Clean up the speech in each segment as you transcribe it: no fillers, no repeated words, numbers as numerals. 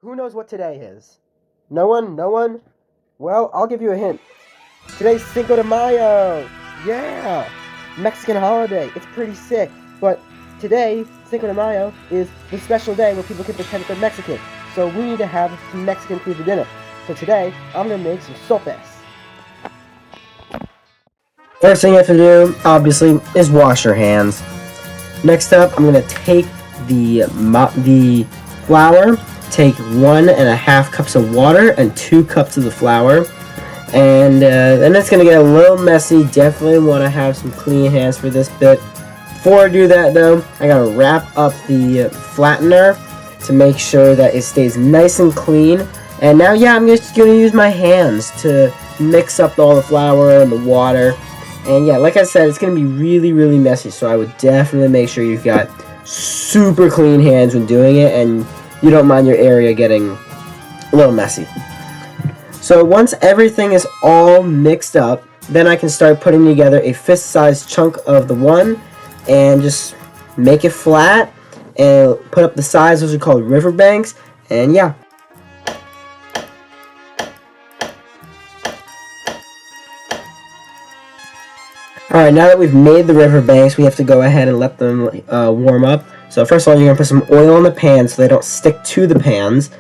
Who knows what today is? No one? No one? Well, I'll give you a hint. Today's Cinco de Mayo! Yeah! Mexican holiday. It's pretty sick. But today, Cinco de Mayo, is the special day where people can pretend that they're Mexican. So we need to have some Mexican food for dinner. So today, I'm going to make some sopes. First thing you have to do, obviously, is wash your hands. Next up, I'm going to take the flour, take 1.5 cups of water and 2 cups of the flour. And then it's going to get a little messy. Definitely want to have some clean hands for this bit. Before I do that, though, I got to wrap up the flattener to make sure that it stays nice and clean. And now, yeah, I'm just going to use my hands to mix up all the flour and the water. And yeah, like I said, it's going to be really, really messy. So I would definitely make sure you've got super clean hands when doing it and you don't mind your area getting a little messy. So once everything is all mixed up, then I can start putting together a fist-sized chunk of the one and just make it flat and put up the sides. Those are called riverbanks. And yeah. Alright, now that we've made the riverbanks, we have to go ahead and let them warm up. So first of all, you're going to put some oil in the pan so they don't stick to the pans.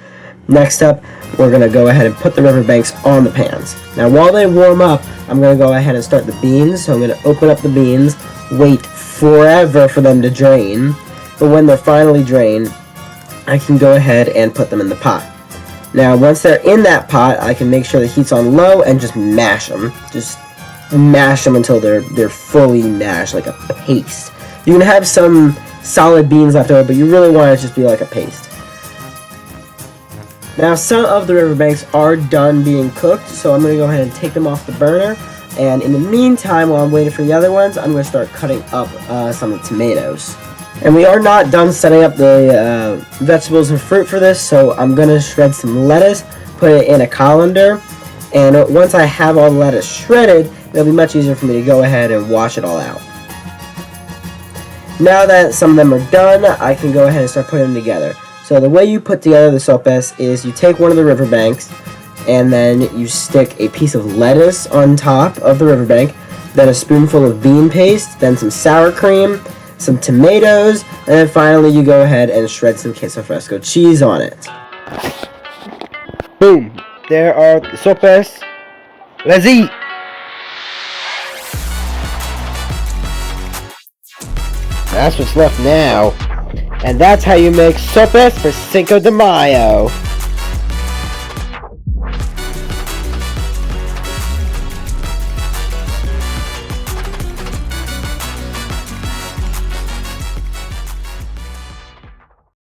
Next up, we're going to go ahead and put the riverbanks on the pans. Now while they warm up, I'm going to go ahead and start the beans. So I'm going to open up the beans, wait forever for them to drain. But when they're finally drained, I can go ahead and put them in the pot. Now once they're in that pot, I can make sure the heat's on low and just mash them. Just mash them until they're fully mashed, like a paste. You can have some solid beans left over, but you really want it to just be like a paste. Now some of the riverbanks are done being cooked, so I'm going to go ahead and take them off the burner. And in the meantime, while I'm waiting for the other ones, I'm going to start cutting up some of the tomatoes. And we are not done setting up the vegetables and fruit for this, so I'm going to shred some lettuce, put it in a colander, and once I have all the lettuce shredded, it'll be much easier for me to go ahead and wash it all out. Now that some of them are done, I can go ahead and start putting them together. So the way you put together the sopes is you take one of the riverbanks and then you stick a piece of lettuce on top of the riverbank, then a spoonful of bean paste, then some sour cream, some tomatoes, and then finally you go ahead and shred some queso fresco cheese on it. Boom! There are the sopes. Let's eat! That's what's left now. And that's how you make sopes for Cinco de Mayo.